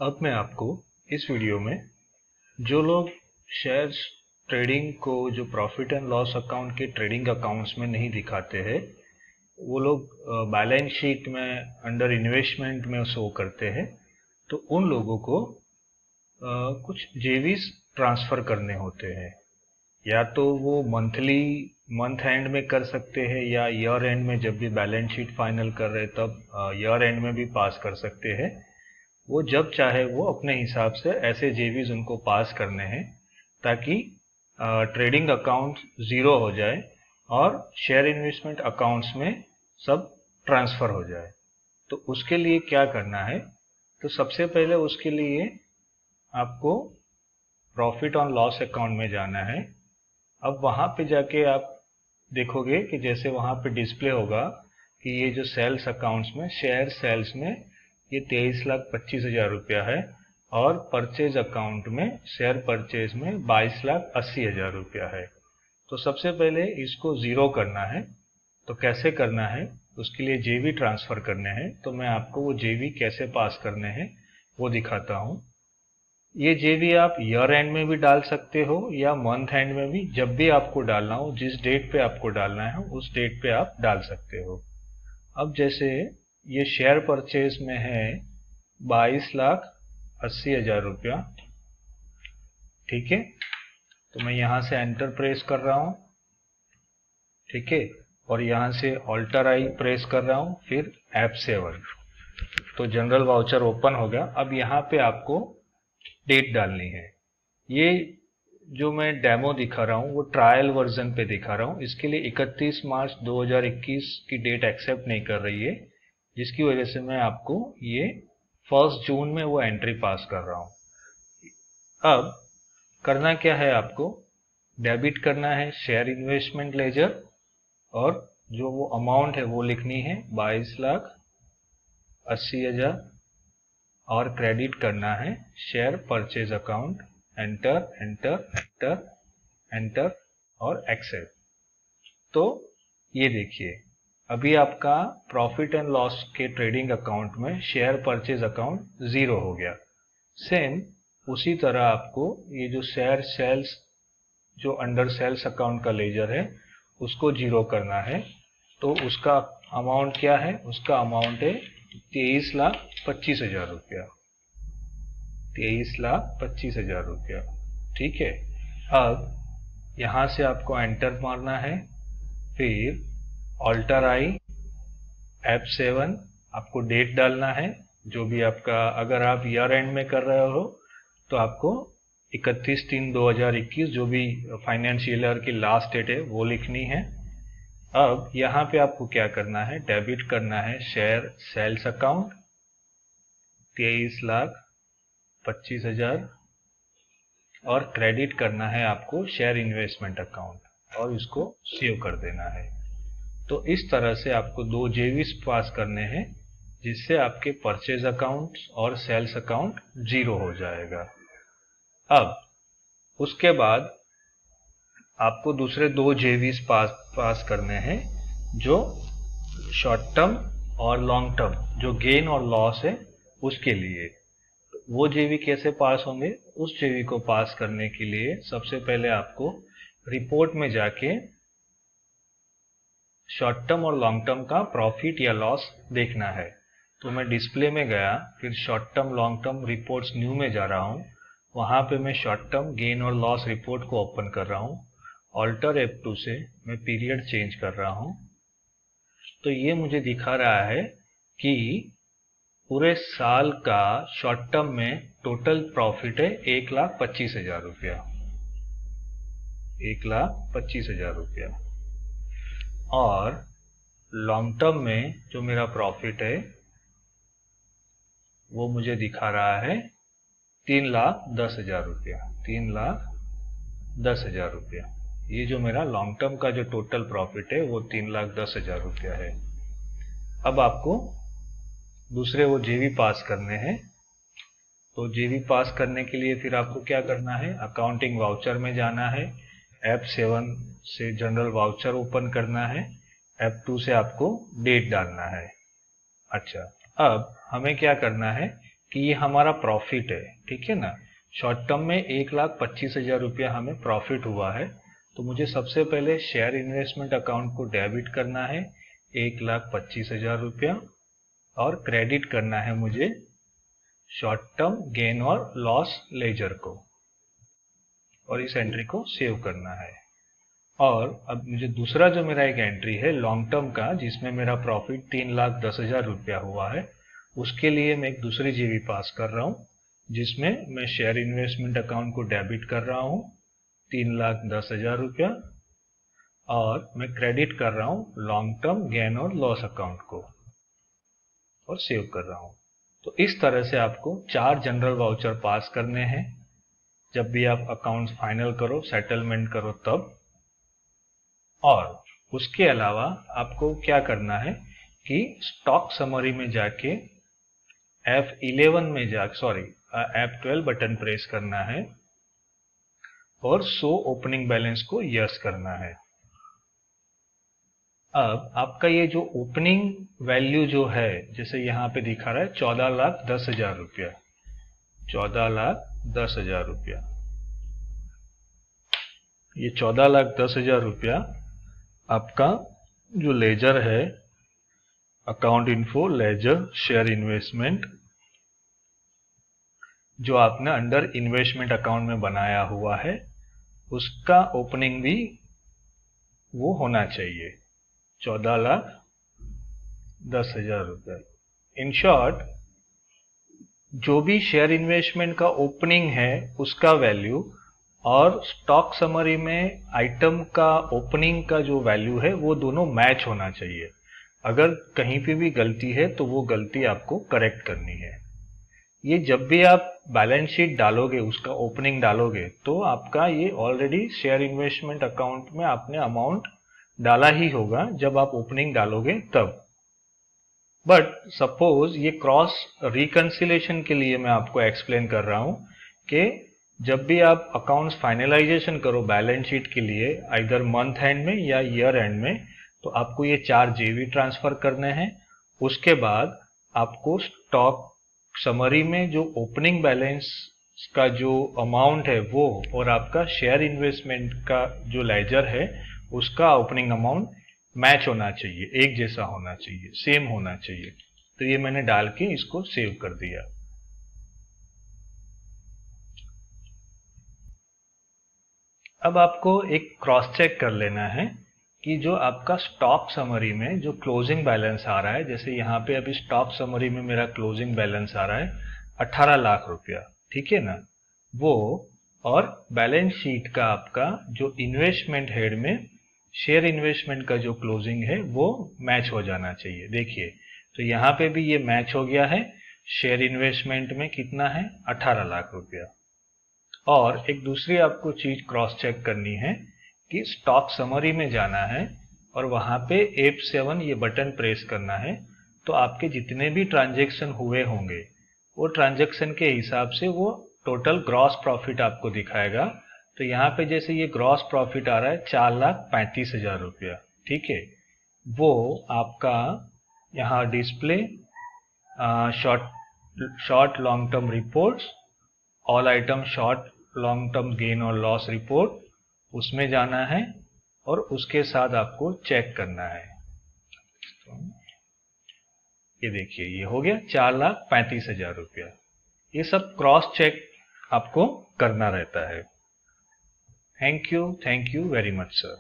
अब मैं आपको इस वीडियो में जो लोग शेयर्स ट्रेडिंग को जो प्रॉफिट एंड लॉस अकाउंट के ट्रेडिंग अकाउंट्स में नहीं दिखाते हैं, वो लोग बैलेंस शीट में अंडर इन्वेस्टमेंट में शो करते हैं, तो उन लोगों को कुछ जेवीज ट्रांसफ़र करने होते हैं। या तो वो मंथ एंड में कर सकते हैं या ईयर एंड में, जब भी बैलेंस शीट फाइनल कर रहे तब ईयर एंड में भी पास कर सकते हैं। वो जब चाहे वो अपने हिसाब से ऐसे जेवीज उनको पास करने हैं ताकि ट्रेडिंग अकाउंट ज़ीरो हो जाए और शेयर इन्वेस्टमेंट अकाउंट्स में सब ट्रांसफ़र हो जाए। तो उसके लिए क्या करना है? तो सबसे पहले उसके लिए आपको प्रॉफिट ऑन लॉस अकाउंट में जाना है। अब वहाँ पे जाके आप देखोगे कि जैसे वहाँ पे डिस्प्ले होगा कि ये जो सेल्स अकाउंट्स में शेयर सेल्स में ये 23,25,000 रुपया है और परचेज अकाउंट में शेयर परचेज में 22,80,000 रुपया है। तो सबसे पहले इसको ज़ीरो करना है। तो कैसे करना है? उसके लिए जेवी ट्रांसफ़र करने हैं। तो मैं आपको वो जेवी कैसे पास करने हैं वो दिखाता हूँ। ये जेवी आप ईयर एंड में भी डाल सकते हो या मंथ एंड में भी, जब भी आपको डालना हो, जिस डेट पे आपको डालना है उस डेट पे आप डाल सकते हो। अब जैसे ये शेयर परचेज में है 22,80,000 रुपया, ठीक है। तो मैं यहाँ से एंटर प्रेस कर रहा हूँ, ठीक है, और यहाँ से ऑल्टर आई प्रेस कर रहा हूँ, फिर F7। तो जनरल वाउचर ओपन हो गया। अब यहाँ पे आपको डेट डालनी है। ये जो मैं डेमो दिखा रहा हूँ वो ट्रायल वर्जन पे दिखा रहा हूँ। इसके लिए 31 मार्च 2021 की डेट एक्सेप्ट नहीं कर रही है, जिसकी वजह से मैं आपको ये 1 जून में वो एंट्री पास कर रहा हूँ। अब करना क्या है? आपको डेबिट करना है शेयर इन्वेस्टमेंट लेजर और जो वो अमाउंट है वो लिखनी है 22,80,000 और क्रेडिट करना है share purchase account. Enter enter enter enter और एक्सेप्ट। तो ये देखिए, अभी आपका प्रॉफिट एंड लॉस के ट्रेडिंग अकाउंट में शेयर परचेज अकाउंट ज़ीरो हो गया। सेम उसी तरह आपको ये जो शेयर सेल्स जो अंडर सेल्स अकाउंट का लेजर है उसको ज़ीरो करना है। तो उसका अमाउंट क्या है? उसका अमाउंट है 23,25,000 रुपया। 23,25,000 रुपया, ठीक है। अब यहाँ से आपको एंटर मारना है, फिर ऑल्टर आई F7, आपको डेट डालना है जो भी आपका, अगर आप ईयर एंड में कर रहे हो तो आपको 31/3/2021 जो भी फाइनेंशियल ईयर की लास्ट डेट है वो लिखनी है। अब यहाँ पे आपको क्या करना है? डेबिट करना है शेयर सेल्स अकाउंट 23,25,000 और क्रेडिट करना है आपको शेयर इन्वेस्टमेंट अकाउंट और इसको सेव कर देना है। तो इस तरह से आपको दो जेवीज पास करने हैं जिससे आपके परचेज अकाउंट और सेल्स अकाउंट ज़ीरो हो जाएगा। अब उसके बाद आपको दूसरे दो जेवीज पास करने हैं जो शॉर्ट टर्म और लॉन्ग टर्म, जो गेन और लॉस है उसके लिए। वो जेवी कैसे पास होंगे? उस जेवी को पास करने के लिए सबसे पहले आपको रिपोर्ट में जाके शॉर्ट टर्म और लॉन्ग टर्म का प्रॉफिट या लॉस देखना है। तो मैं डिस्प्ले में गया, फिर short term long term reports new में जा रहा हूँ। वहाँ पे मैं शॉर्ट टर्म गेन और लॉस रिपोर्ट को ओपन कर रहा हूँ। ऑल्टर F2 से मैं पीरियड चेंज कर रहा हूँ। तो ये मुझे दिखा रहा है कि पूरे साल का शॉर्ट टर्म में टोटल प्रॉफिट है 1,25,000 रुपया। 1,25,000 रुपया। और लॉन्ग टर्म में जो मेरा प्रॉफिट है वो मुझे दिखा रहा है 3,10,000 रुपया। 3,10,000 रुपया। ये जो मेरा लॉन्ग टर्म का जो टोटल प्रॉफिट है वो 3,10,000 रुपया है। अब आपको दूसरे वो जेवी पास करने हैं। तो जेवी पास करने के लिए फिर आपको क्या करना है? अकाउंटिंग वाउचर में जाना है, F7 से जनरल वाउचर ओपन करना है, F2 से आपको डेट डालना है। अच्छा, अब हमें क्या करना है कि ये हमारा प्रॉफिट है, ठीक है ना। शॉर्ट टर्म में 1,25,000 रुपया हमें प्रॉफिट हुआ है, तो मुझे सबसे पहले शेयर इन्वेस्टमेंट अकाउंट को डेबिट करना है 1,25,000 रुपया, और क्रेडिट करना है मुझे शॉर्ट टर्म गेन और लॉस लेजर को, और इस एंट्री को सेव करना है। और अब मुझे दूसरा जो मेरा एक एंट्री है लॉन्ग टर्म का, जिसमें मेरा प्रॉफिट 3,10,000 रुपया हुआ है, उसके लिए मैं एक दूसरी जीवी पास कर रहा हूँ, जिसमें मैं शेयर इन्वेस्टमेंट अकाउंट को डेबिट कर रहा हूँ 3,10,000 रुपया, और मैं क्रेडिट कर रहा हूँ लॉन्ग टर्म गेन और लॉस अकाउंट को, और सेव कर रहा हूँ। तो इस तरह से आपको 4 जनरल वाउचर पास करने हैं जब भी आप अकाउंट्स फाइनल करो, सेटलमेंट करो तब। और उसके अलावा आपको क्या करना है कि स्टॉक समरी में जाके F11 में F12 बटन प्रेस करना है और शो ओपनिंग बैलेंस को यस करना है। अब आपका ये जो ओपनिंग वैल्यू जो है, जैसे यहाँ पे दिखा रहा है 14,10,000 रुपया, 14,10,000 रुपया, ये 14,10,000 रुपया आपका जो लेजर है, account info ledger share investment, जो आपने अंडर इन्वेस्टमेंट अकाउंट में बनाया हुआ है, उसका ओपनिंग भी वो होना चाहिए 14,10,000 रुपये। इन शॉर्ट, जो भी शेयर इन्वेस्टमेंट का ओपनिंग है उसका वैल्यू और स्टॉक समरी में आइटम का ओपनिंग का जो वैल्यू है वो दोनों मैच होना चाहिए। अगर कहीं पे भी गलती है तो वो गलती आपको करेक्ट करनी है। ये जब भी आप बैलेंस शीट डालोगे, उसका ओपनिंग डालोगे, तो आपका ये ऑलरेडी शेयर इन्वेस्टमेंट अकाउंट में आपने अमाउंट डाला ही होगा जब आप ओपनिंग डालोगे तब। बट सपोज ये क्रॉस रिकंसिलेशन के लिए मैं आपको एक्सप्लेन कर रहा हूं कि जब भी आप अकाउंट्स फाइनलाइजेशन करो बैलेंस शीट के लिए, आइदर मंथ एंड में या ईयर एंड में, तो आपको ये 4 जेवी ट्रांसफर करने हैं। उसके बाद आपको स्टॉक समरी में जो ओपनिंग बैलेंस का जो अमाउंट है वो, और आपका शेयर इन्वेस्टमेंट का जो लेजर है उसका ओपनिंग अमाउंट मैच होना चाहिए, एक जैसा होना चाहिए, सेम होना चाहिए। तो ये मैंने डाल के इसको सेव कर दिया। अब आपको एक क्रॉस चेक कर लेना है कि जो आपका स्टॉक समरी में जो क्लोजिंग बैलेंस आ रहा है, जैसे यहाँ पे अभी स्टॉक समरी में मेरा क्लोजिंग बैलेंस आ रहा है 18 लाख रुपया, ठीक है ना, वो और बैलेंस शीट का आपका जो इन्वेस्टमेंट हेड में शेयर इन्वेस्टमेंट का जो क्लोजिंग है वो मैच हो जाना चाहिए। देखिए, तो यहाँ पे भी ये मैच हो गया है। शेयर इन्वेस्टमेंट में कितना है? 18 लाख रुपया। और एक दूसरी आपको चीज क्रॉस चेक करनी है कि स्टॉक समरी में जाना है और वहां पे F7 ये बटन प्रेस करना है, तो आपके जितने भी ट्रांजैक्शन हुए होंगे वो ट्रांजैक्शन के हिसाब से वो टोटल ग्रॉस प्रॉफिट आपको दिखाएगा। तो यहाँ पे जैसे ये ग्रॉस प्रॉफिट आ रहा है 4,35,000 रुपया, ठीक है, वो आपका यहाँ display short long term reports, all item short long term gain और लॉस रिपोर्ट, उसमें जाना है और उसके साथ आपको चेक करना है। ये देखिए, ये हो गया 4,35,000 रुपया। ये सब क्रॉस चेक आपको करना रहता है। Thank you very much sir.